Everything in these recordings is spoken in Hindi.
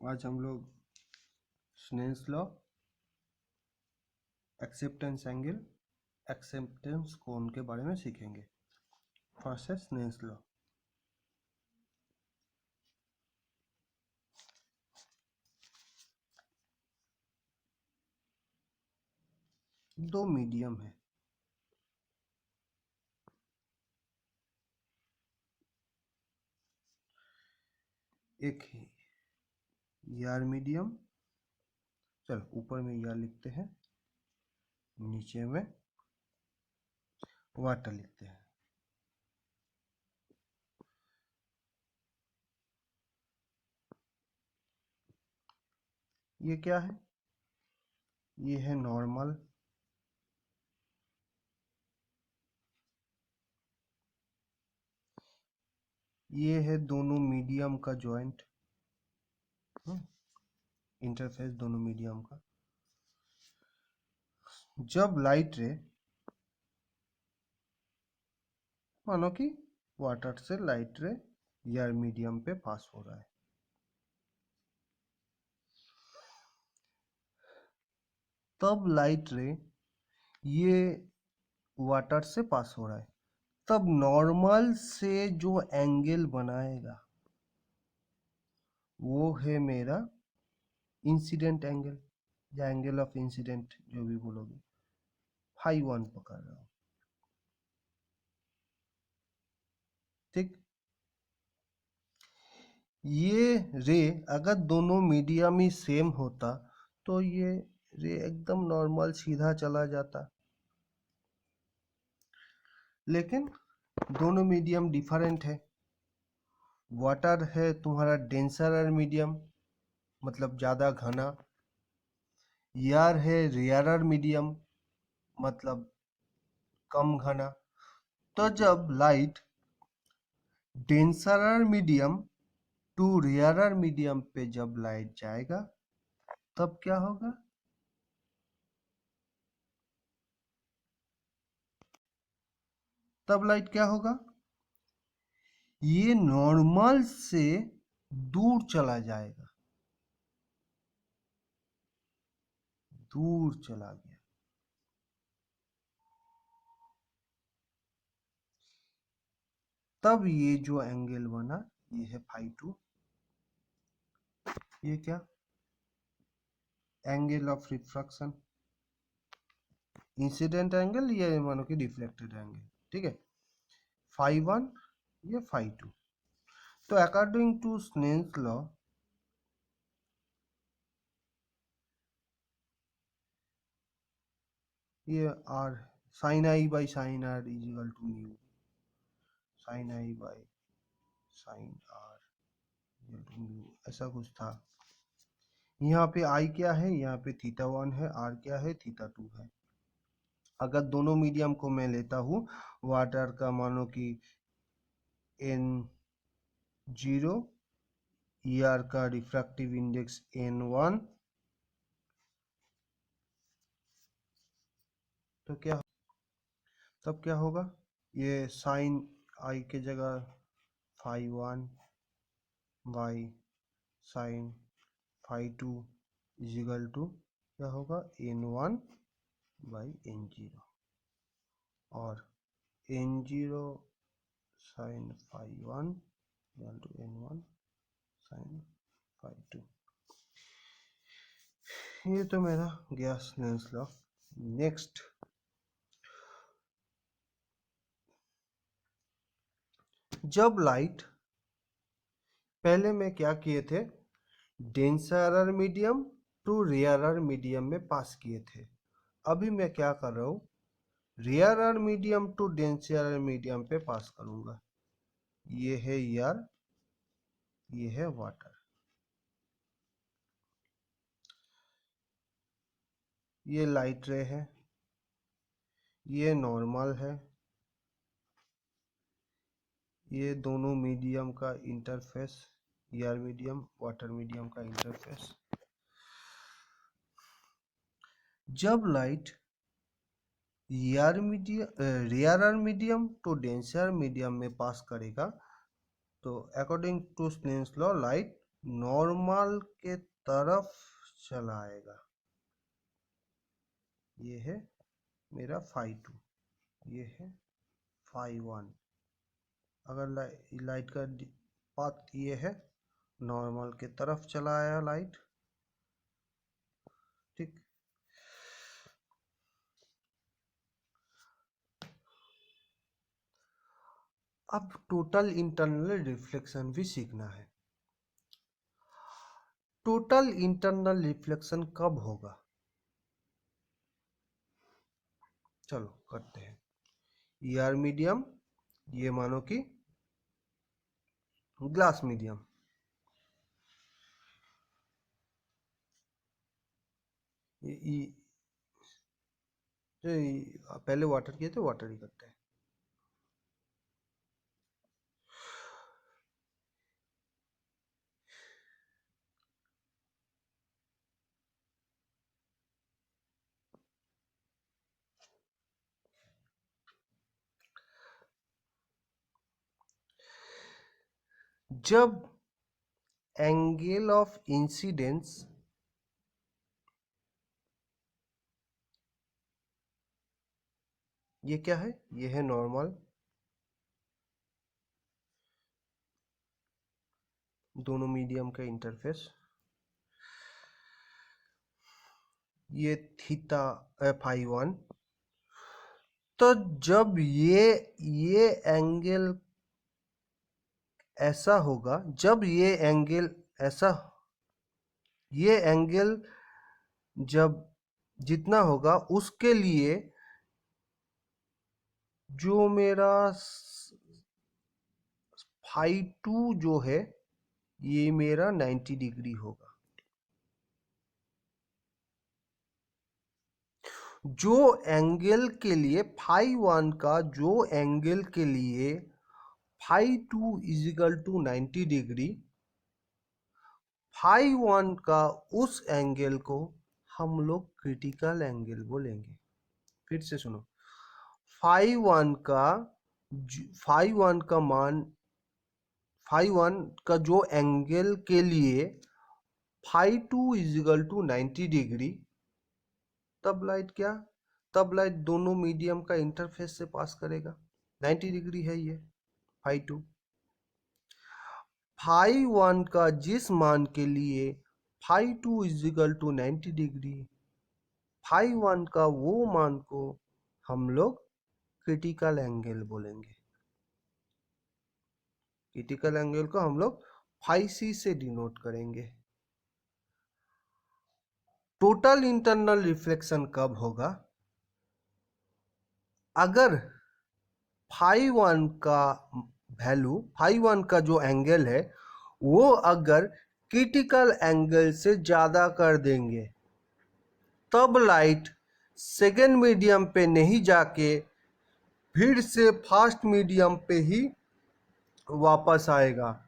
आज हम लोग Snell's law, acceptance angle, acceptance कोण के बारे में सीखेंगे। फर्स्ट है स्नेल्स लॉ। दो मीडियम है, एक यार मीडियम, चलो ऊपर में यार लिखते हैं, नीचे में वाटर लिखते हैं। ये क्या है? ये है नॉर्मल, ये है दोनों मीडियम का जॉइंट, इंटरफेस दोनों मीडियम का। जब लाइट रे, मानो कि वाटर से लाइट रे यार मीडियम पे पास हो रहा है, तब लाइट रे ये वाटर से पास हो रहा है, तब नॉर्मल से जो एंगल बनाएगा वो है मेरा इंसिडेंट एंगल या एंगल ऑफ इंसिडेंट, जो भी बोलोगे। फाई 1 पकड़ रहा हूं, ठीक। ये रे अगर दोनों मीडियम ही सेम होता तो ये रे एकदम नॉर्मल सीधा चला जाता, लेकिन दोनों मीडियम डिफरेंट है। वाटर है तुम्हारा डेंसर मीडियम, मतलब ज्यादा घना। यार है रेयरर मीडियम, मतलब कम घना। तो जब light denser medium to rarer medium पे जब लाइट जाएगा तब क्या होगा? तब लाइट क्या होगा? ये नॉर्मल से दूर चला जाएगा, दूर चला गया। तब ये जो एंगल बना ये है फाई 2। ये क्या? Angle of refraction, incident angle, ये मानो कि रिफ्लेक्टेड एंगल, ठीक है। फाई 1, ये फाई 2। तो अकॉर्डिंग टू स्नेल्स लॉ, ये r sine i by sine r is equal to mu, sine i by sine r equal to mu, ऐसा कुछ था। यहाँ पे आई क्या है? यहाँ पे थीटा 1 है, आर क्या है? थीटा 2 है। अगर दोनों मीडियम को मैं लेता हूँ, वाटर का मानो कि n0, ER का रिफ्रैक्टिव इंडेक्स n1, तो क्या, तब क्या होगा? ये साइन आई के जगह phi 1 by sine phi 2 is equal to क्या होगा? n1 बाई n0, और n0 sine phi 1 equal to n1 sine phi 2। ये तो मेरा गया स्नेल्स लॉ। नेक्स्ट, जब लाइट, पहले में क्या किए थे? Denser medium to rarer medium में पास किए थे। अभी मैं क्या कर रहा हूँ? Rarer medium to denser medium पे पास करूंगा। ये है एयर, ये है वाटर। ये लाइट रे है, ये नॉर्मल है, ये दोनों मीडियम का interface, air medium water medium का इंटरफेस। जब light rarer medium to denser medium में पास करेगा तो according to Snell's law light normal के तरफ चलाएगा। ये है मेरा phi 2, ये है phi 1। अगर लाइट का पाथ ये है, नॉर्मल के तरफ चलाया लाइट, ठीक। अब टोटल इंटरनल रिफ्लेक्शन भी सीखना है। टोटल इंटरनल रिफ्लेक्शन कब होगा? चलो करते हैं। ईआर मीडियम, ये मानो कि ग्लास मीडियम, ये पहले वाटर किए थे, वाटर ही करते हैं। जब एंगल ऑफ इंसिडेंस ये क्या है? ये है नॉर्मल, दोनों मीडियम का इंटरफेस। ये थीटा phi 1। तो जब ये एंगल ऐसा होगा, जब ये एंगल ऐसा, ये एंगल जब जितना होगा उसके लिए जो मेरा phi 2 जो है, ये मेरा 90 डिग्री होगा। जो एंगल के लिए phi 1 का, जो एंगल के लिए phi 2 = 90 डिग्री, phi 1 का उस एंगल को हम लोग क्रिटिकल एंगल बोलेंगे। फिर से सुनो, phi 1 का phi 1 का मान, phi 1 का जो एंगल के लिए phi 2 = 90 डिग्री, तब लाइट क्या, तब लाइट दोनों मीडियम का इंटरफेस से पास करेगा। 90 डिग्री है ये phi 2। phi 1 का जिस मान के लिए phi 2 = 90 डिग्री, phi 1 का वो मान को हम लोग क्रिटिकल एंगल बोलेंगे। क्रिटिकल एंगल को हम लोग phi से डिनोट करेंगे। टोटल इंटरनल रिफ्लेक्शन कब होगा? अगर phi 1 का वैल्यू, phi 1 का जो एंगल है वो अगर क्रिटिकल एंगल से ज्यादा कर देंगे, तब लाइट सेकेंड मीडियम पे नहीं जाके फिर से फर्स्ट मीडियम पे ही वापस आएगा।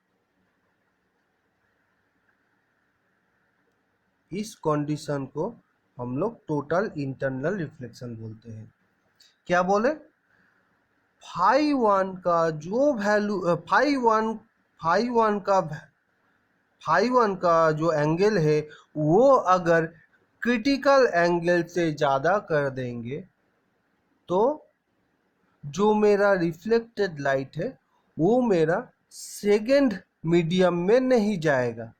इस कंडीशन को हम लोग टोटल इंटरनल रिफ्लेक्शन बोलते हैं। क्या बोले? phi 1 का जो वैल्यू, phi 1 का जो एंगल है वो अगर क्रिटिकल एंगल से ज्यादा कर देंगे, तो जो मेरा रिफ्लेक्टेड लाइट है वो मेरा सेकेंड मीडियम में नहीं जाएगा,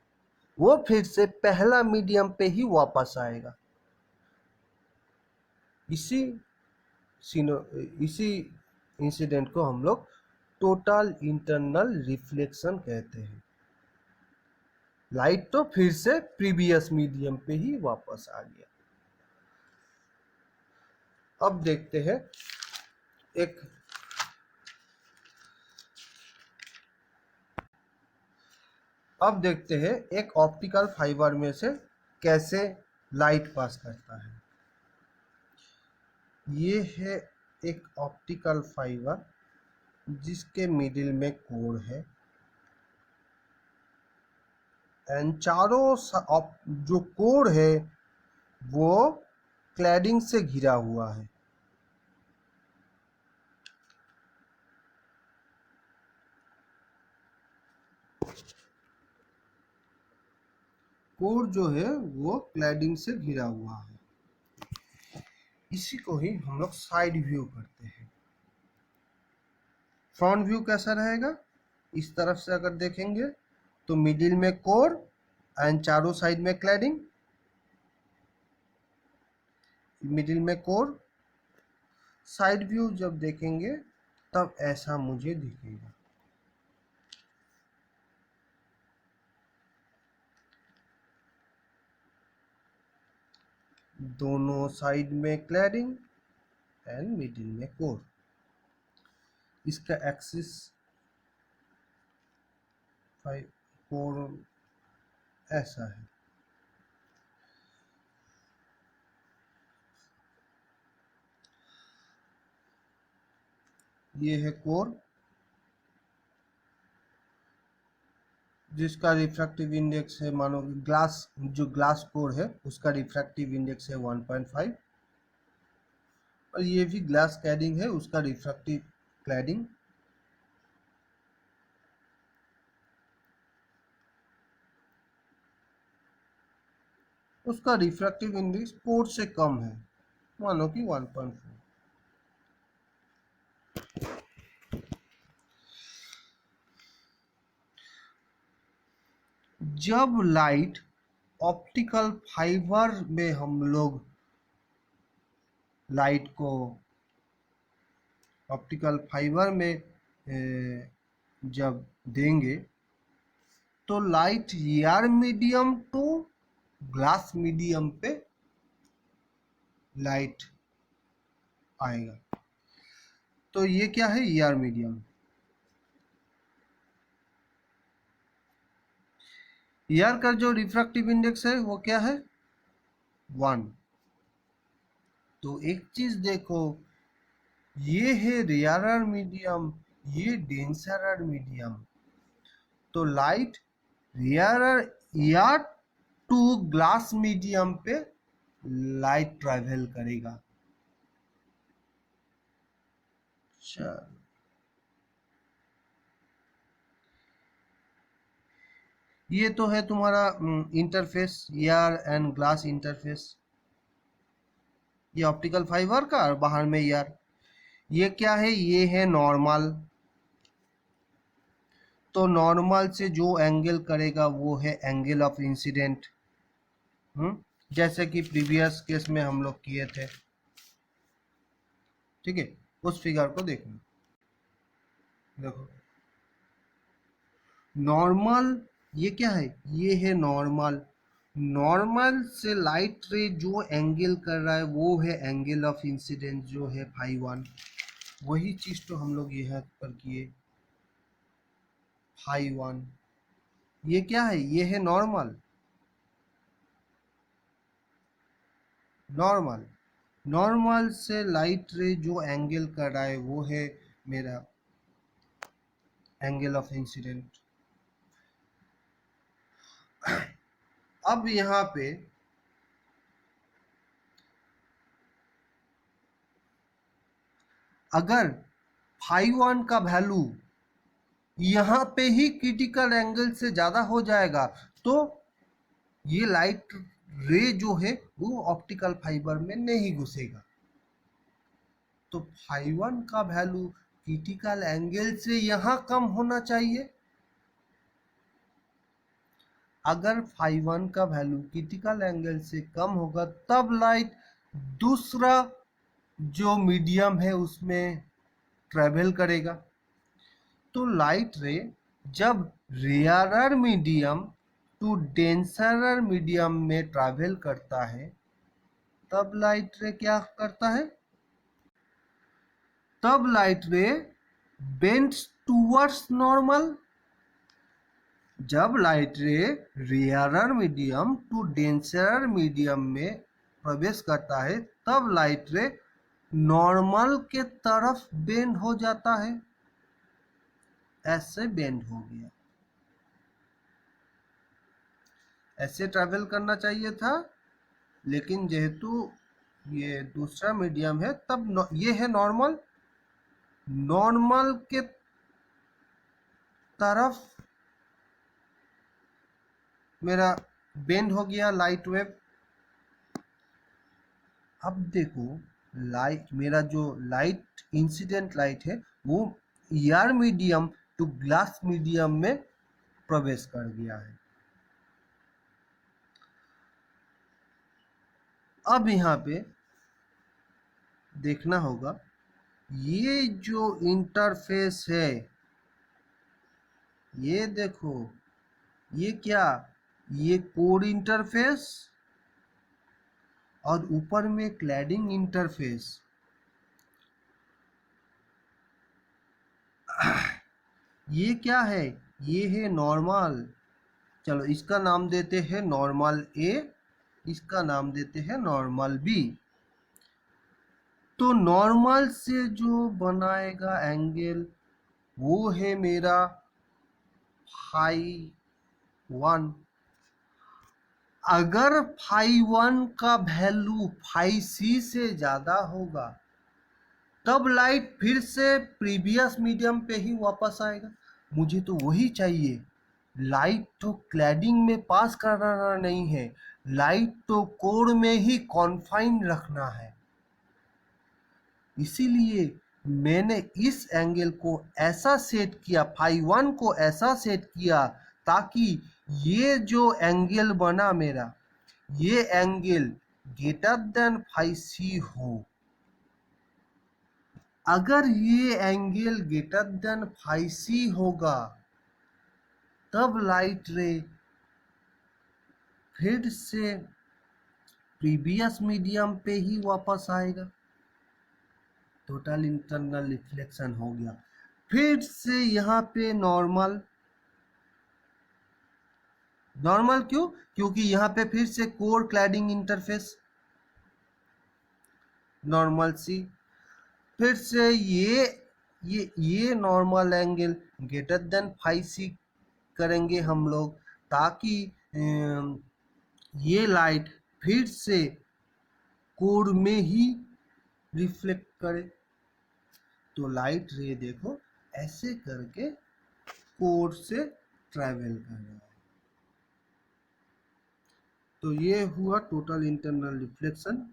वो फिर से पहला मीडियम पे ही वापस आएगा। इसी इसी इंसिडेंट को हम लोग टोटल इंटरनल रिफ्लेक्शन कहते हैं। लाइट तो फिर से प्रीवियस मीडियम पे ही वापस आ गया। अब देखते हैं एक एक ऑप्टिकल फाइबर में से कैसे लाइट पास करता है। ये है एक ऑप्टिकल फाइबर जिसके मिडिल में कोर है, एंड चारों जो कोर है वो क्लैडिंग से घिरा हुआ है। कोर जो है वो क्लैडिंग से घिरा हुआ है। इसी को ही हम लोग साइड व्यू करते हैं। फ्रंट व्यू कैसा रहेगा, इस तरफ से अगर देखेंगे तो मिडिल में कोर एंड चारों साइड में क्लैडिंग, मिडिल में कोर। साइड व्यू जब देखेंगे तब ऐसा मुझे दिखेगा। दोनों साइड में क्लैडिंग एंड मिडिल में कोर। इसका एक्सिस 4 ऐसा है। ये है कोर जिसका रिफ्रैक्टिव इंडेक्स है, मानो ग्लास, जो ग्लास कोर है उसका रिफ्रैक्टिव इंडेक्स है 1.5, और ये भी ग्लास क्लैडिंग है, उसका रिफ्रैक्टिव क्लैडिंग उसका रिफ्रैक्टिव इंडेक्स कोर से कम है, मानो कि 1.4। जब लाइट ऑप्टिकल फाइबर में हम लोग लाइट को ऑप्टिकल फाइबर में जब देंगे तो light air medium to glass medium पे लाइट आएगा। तो ये क्या है, एयर मीडियम। एयर का जो रिफ्रैक्टिव इंडेक्स है वो क्या है, 1। तो एक चीज देखो, ये है रेयरर मीडियम, ये डेंसरर मीडियम। तो light rarer air to glass medium पे लाइट ट्रैवल करेगा। चलो, ये तो है तुम्हारा interface, air and glass interface, ये ऑप्टिकल फाइबर का, और बाहर में एयर। ये क्या है, ये है नॉर्मल। तो नॉर्मल से जो एंगल करेगा वो है एंगल ऑफ इंसिडेंट। जैसे कि प्रीवियस केस में हम लोग किए थे, ठीक है। उस फिगर को देखना, देखो नॉर्मल, ये क्या है, ये है नॉर्मल। नॉर्मल से लाइट रे जो एंगल कर रहा है वो है एंगल ऑफ इंसिडेंस, जो है φ1। वही चीज तो हम लोग यहाँ पर किए, φ1। ये क्या है, ये है नॉर्मल। नॉर्मल, नॉर्मल से लाइट रे जो एंगल कर रहा है वो है मेरा एंगल ऑफ इंसिडेंट। अब यहाँ पे अगर φ1 का वैल्यू यहाँ पे ही क्रिटिकल एंगल से ज्यादा हो जाएगा तो ये लाइट रे जो है वो ऑप्टिकल फाइबर में नहीं घुसेगा। तो φ1 का वैल्यू क्रिटिकल एंगल से यहाँ कम होना चाहिए। अगर φ1 का वैल्यू क्रिटिकल एंगल से कम होगा तब लाइट दूसरा जो मीडियम है उसमें ट्रेवल करेगा। तो लाइट रे जब rarer medium to denser medium में ट्रैवल करता है तब लाइट रे क्या करता है, तब light ray bends towards normal. जब light ray rarer medium to denser medium में प्रवेश करता है तब लाइट रे नॉर्मल के तरफ बेंड हो जाता है। ऐसे बेंड हो गया, ऐसे ट्रैवल करना चाहिए था, लेकिन जेहेतु ये दूसरा मीडियम है तब ये है नॉर्मल, नॉर्मल के तरफ मेरा बेंड हो गया लाइट वेव। अब देखो, लाइट, मेरा जो लाइट इंसिडेंट लाइट है वो air medium to glass medium में प्रवेश कर गया है। अब यहाँ पे देखना होगा, ये जो इंटरफेस है, ये देखो, ये क्या, ये कोर इंटरफेस और ऊपर में क्लैडिंग इंटरफेस। ये क्या है, ये है नॉर्मल। चलो इसका नाम देते हैं नॉर्मल ए, इसका नाम देते हैं नॉर्मल बी। तो नॉर्मल से जो बनाएगा एंगल वो है मेरा φ1। अगर φ1 का वैल्यू φc से ज्यादा होगा तब लाइट फिर से प्रीवियस मीडियम पे ही वापस आएगा। मुझे तो वही चाहिए। लाइट तो क्लैडिंग में पास कराना नहीं है, लाइट तो कोर में ही कॉन्फाइन रखना है। इसीलिए मैंने इस एंगल को ऐसा सेट किया, φ1 को ऐसा सेट किया ताकि ये जो एंगल बना मेरा, ये एंगल ग्रेटर देन φc हो। अगर ये एंगल ग्रेटर देन φc होगा तब लाइट रे फिर से प्रीवियस मीडियम पे ही वापस आएगा। टोटल इंटरनल रिफ्लेक्शन हो गया। फिर से यहाँ पे नॉर्मल। नॉर्मल क्यों? क्योंकि यहाँ पे फिर से कोर क्लैडिंग इंटरफेस, नॉर्मल सी। फिर से ये normal angle greater than φc करेंगे हम लोग ताकि ये लाइट फिर से कोर में ही रिफ्लेक्ट करे। तो लाइट रे देखो ऐसे करके कोर से ट्रैवल कर रहा है। तो ये हुआ टोटल इंटरनल रिफ्लेक्शन।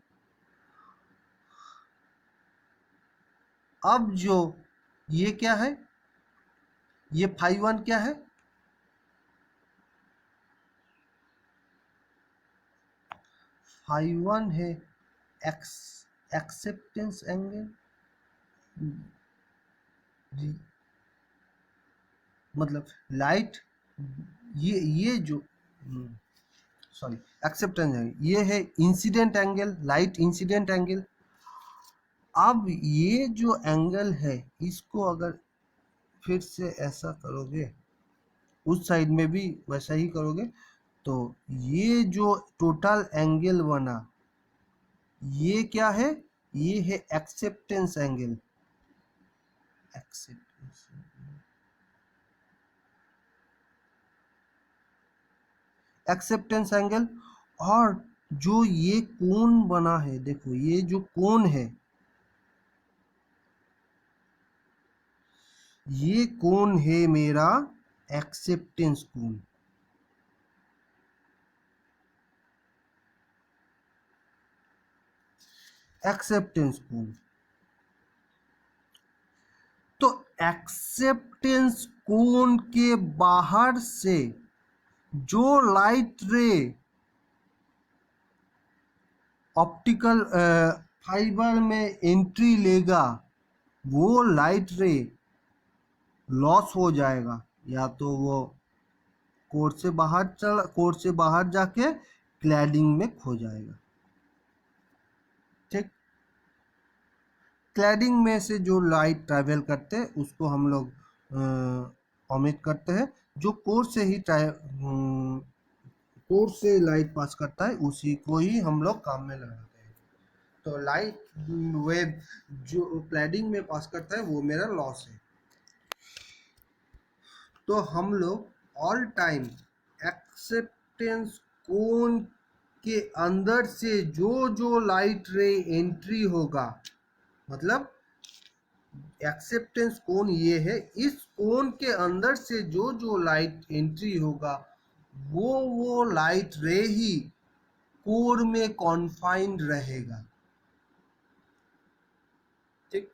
अब जो ये क्या है, ये φ1 क्या है, φ1 है एक्सेप्टेंस एंगल, मतलब लाइट, ये जो सॉरी एक्सेप्टेंस एंगल, ये है incident angle, light incident angle. अब ये जो एंगल है इसको अगर फिर से ऐसा करोगे, उस साइड में भी वैसा ही करोगे, तो ये जो टोटल एंगल बना ये क्या है, ये है एक्सेप्टेंस एंगल। Acceptance angle. और जो ये कोण बना है, देखो ये जो कोण है, ये कोण है मेरा एक्सेप्टेंस कोण। एक्सेप्टेंस कोण। तो एक्सेप्टेंस कोण के बाहर से जो लाइट रे ऑप्टिकल फाइबर में एंट्री लेगा वो लाइट रे लॉस हो जाएगा, या तो वो कोर से बाहर जाके क्लैडिंग में खो जाएगा। ठीक, क्लैडिंग में से जो लाइट ट्रैवल करते हैं उसको हम लोग ओमिट करते हैं। जो कोर से लाइट पास करता है उसी को ही हम लोग काम में लगाते हैं। तो लाइट वेव जो क्लैडिंग में पास करता है वो मेरा लॉस है। तो हम लोग ऑल टाइम एक्सेप्टेंस कोन के अंदर से जो लाइट रे एंट्री होगा, मतलब एक्सेप्टेंस कोन ये है, इस कोन के अंदर से जो लाइट एंट्री होगा वो लाइट रे ही कोर में कॉन्फाइंड रहेगा। ठीक।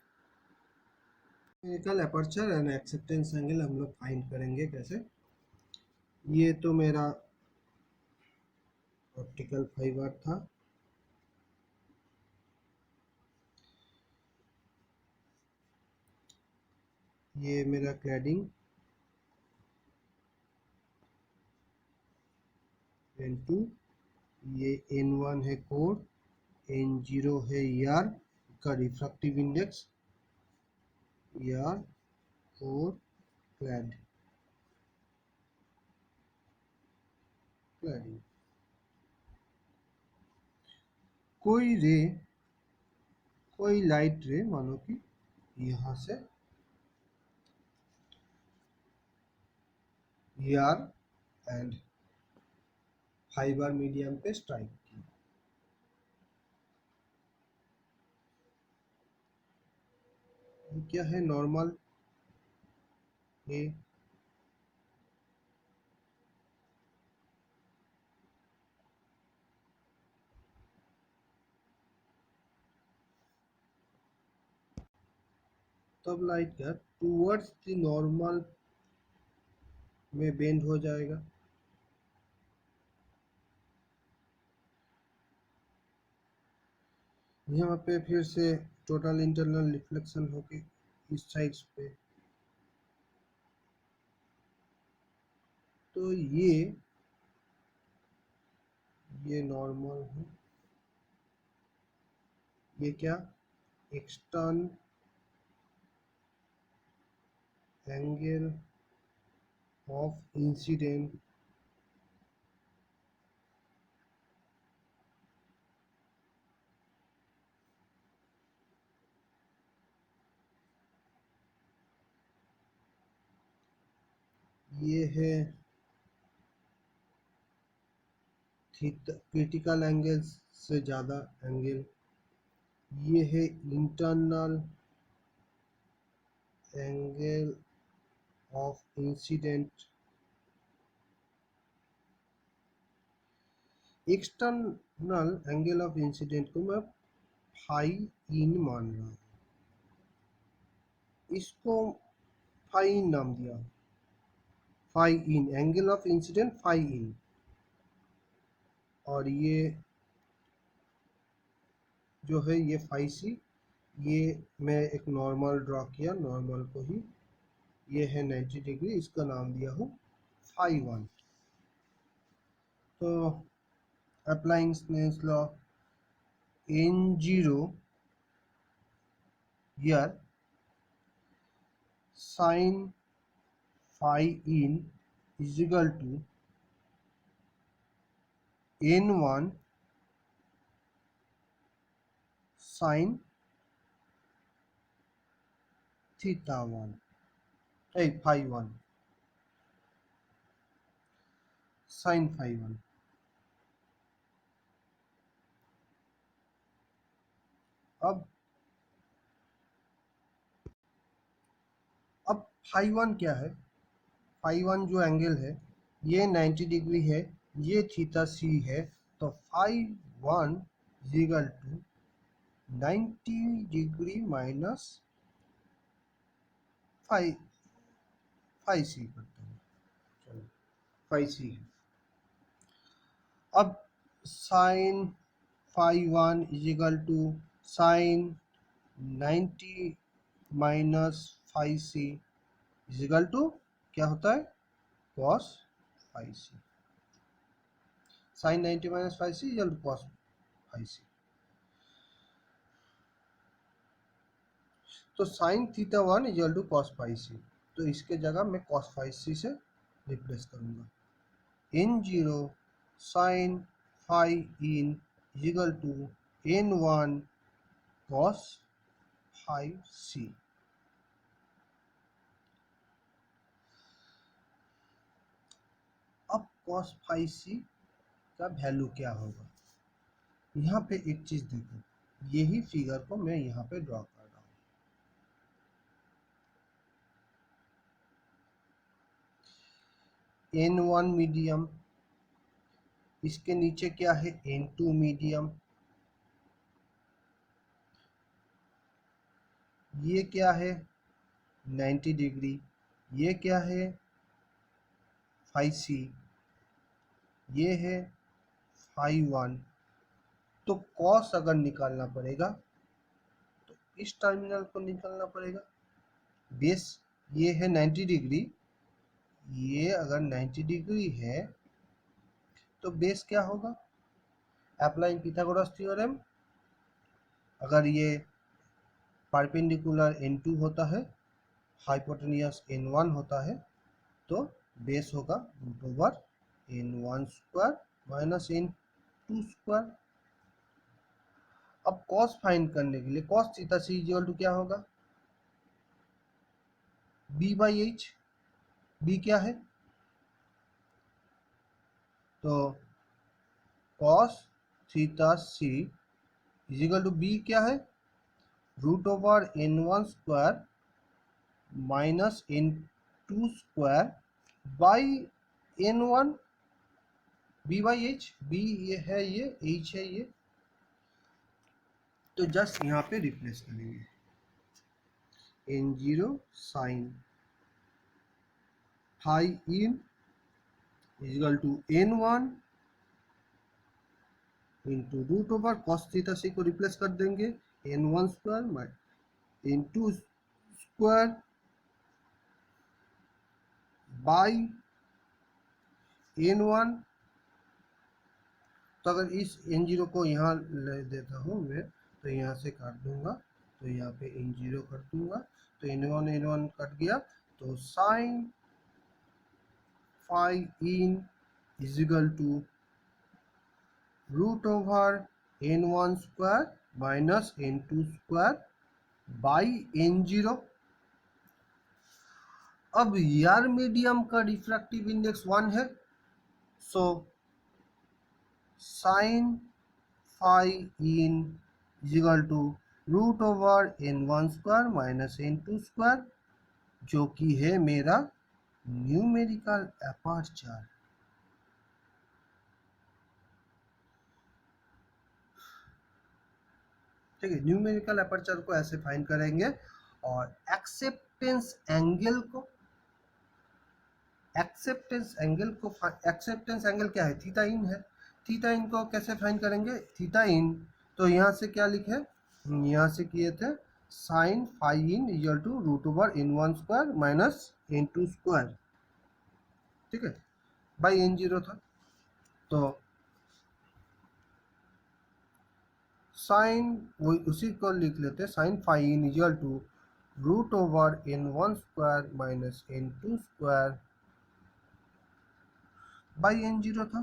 Spherical aperture and acceptance angle हम लोग फाइंड करेंगे कैसे। ये तो मेरा ऑप्टिकल फाइबर था। ये मेरा क्लैडिंग N2, ये N1 है कोर, N0 है ER का refractive index, ER core cladding. कोई रे, कोई लाइट रे मानो कि यहाँ से ER एंड फाइबर मीडियम पे स्ट्राइक की। क्या है नॉर्मल ए, तब लाइट का टूवर्ड्स द नॉर्मल में बेंड हो जाएगा। यहाँ पे फिर से टोटल इंटरनल रिफ्लेक्शन होके इस साइड पे, तो ये नॉर्मल है। ये क्या एक्सटर्न एंगल ऑफ इंसिडेंट ये है क्रिटिकल एंगल से ज़्यादा एंगल। ये है internal angle of incident. External angle of incident को मैं फाई इन मान रहा हूँ, इसको फाई इन नाम दिया। Phi in angle of incidence phi in, और ये जो है ये फाई सी। ये मैं एक नॉर्मल ड्रॉ किया, नॉर्मल को ही, ये है 90 डिग्री, इसका नाम दिया हूँ फाई वन। तो applying Snell's law, N0 here sin phi in is equal to N1 sin theta 1, phi 1 sin phi 1। अब phi 1 क्या है। phi 1 जो एंगल है ये 90 डिग्री है, ये थीटा सी है, तो phi 1 is equal to 90 degree minus phi phi C करते हैं। चलो फाई सी है। अब sine phi 1 is equal to sine 90 minus phi C is equal to क्या होता है cos phi C. Sine 90 minus phi C is cos phi C. तो sine theta 1 is to cos phi C, तो इसके जगह मैं कॉस फाई सी से रिप्लेस करूंगा। N0 sin phi in is equal to N1 cos phi c। अब cos phi c का वैल्यू क्या होगा, यहाँ पे एक चीज देखो, यही फिगर को मैं यहाँ पे ड्रॉ कर रहा हूँ। N1 मीडियम इसके नीचे क्या है, N2 मीडियम, ये क्या है 90 डिग्री, ये क्या है फाई सी, ये है फाई 1। तो कॉस अगर निकालना पड़ेगा तो इस टर्मिनल को निकालना पड़ेगा। बेस ये है 90 डिग्री, ये अगर 90 डिग्री है तो बेस क्या होगा, अप्लाइंग पिथागोरस थ्योरम, अगर ये परपेंडिकुलर N2 होता है, हाइपोटेनियस N1 होता है, तो बेस होगा root over N1 square minus N2 square. अब कॉस फाइंड करने के लिए cos theta c equal to क्या होगा, बी बाई एच। बी क्या है, तो cos theta c equal to b क्या है, root over N1 square minus N2 square by N1 b by h. B ये है, ये एच है ये, तो जस्ट यहाँ पे रिप्लेस करेंगे, N0 sine phi in equal to N1 into root over cos theta c को रिप्लेस कर देंगे, N1 square N2 square by N1। तो अगर इस N0 को यहाँ ले देता हूँ मैं, तो यहाँ से काट दूंगा, तो यहाँ पे N0 कर दूंगा, तो N1 कट गया, तो sine phi in is equal to root over N1 square minus N2 square by N0। अब यार मीडियम का रिफ्रैक्टिव इंडेक्स 1 है, so sine phi in is equal to root over N1 square minus N2 square, जो कि है मेरा न्यूमेरिकल अपर्चर। ठीक है, न्यूमेरिकल अपर्चर को ऐसे फाइंड करेंगे। और एक्सेप्टेंस एंगल क्या है, थीटा इन है। थीटा इन को कैसे फाइंड करेंगे, थीटा इन, तो यहाँ से क्या लिखे, यहाँ से किए थे sine phi in equal to root over N1 square minus N2 square, ठीक है, बाई N0 था। तो साइन वही उसी को लिख लेते, sine phi in equal to root over N1 square minus N2 square by N0 था।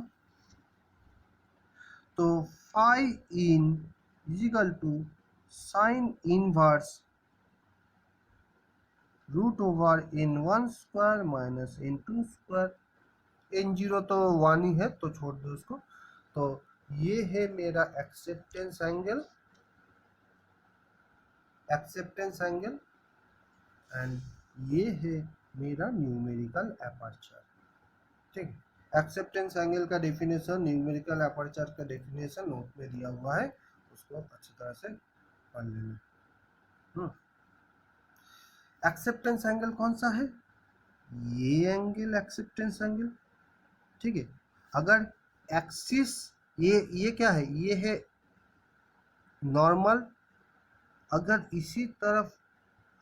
तो phi in equal to sine inverse root over N1 square minus N2 square. N0 तो 1 ही है, तो छोड़ दो उसको। तो ये है मेरा एक्सेप्टेंस एंगल एंड ये है मेरा न्यूमेरिकल अपर्चर। ठीक है, एक्सेप्टेंस एंगल का डेफिनेशन, न्यूमेरिकल अपर्चर का डेफिनेशन नोट में दिया हुआ है, उसको अच्छी तरह से पढ़ लेना। एक्सेप्टेंस एंगल कौन सा है, ये एंगल एक्सेप्टेंस एंगल। ठीक है, अगर एक्सिस ये क्या है, ये है नॉर्मल, अगर इसी तरफ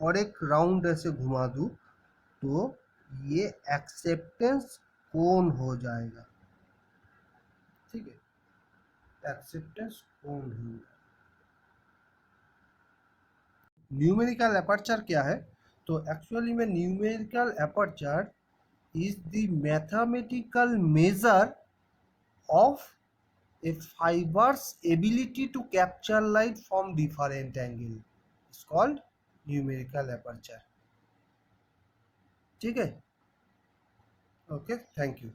और एक राउंड ऐसे घुमा दूं तो ये एक्सेप्टेंस कोण हो जाएगा। ठीक है, एक्सेप्टेंस कोण हो जाएगा। न्यूमेरिकल अपर्चर क्या है, तो एक्चुअली में numerical aperture is the mathematical measure of a fiber's ability to capture light from different angle. It's called numerical aperture. ठीक है, ओके, थैंक यू।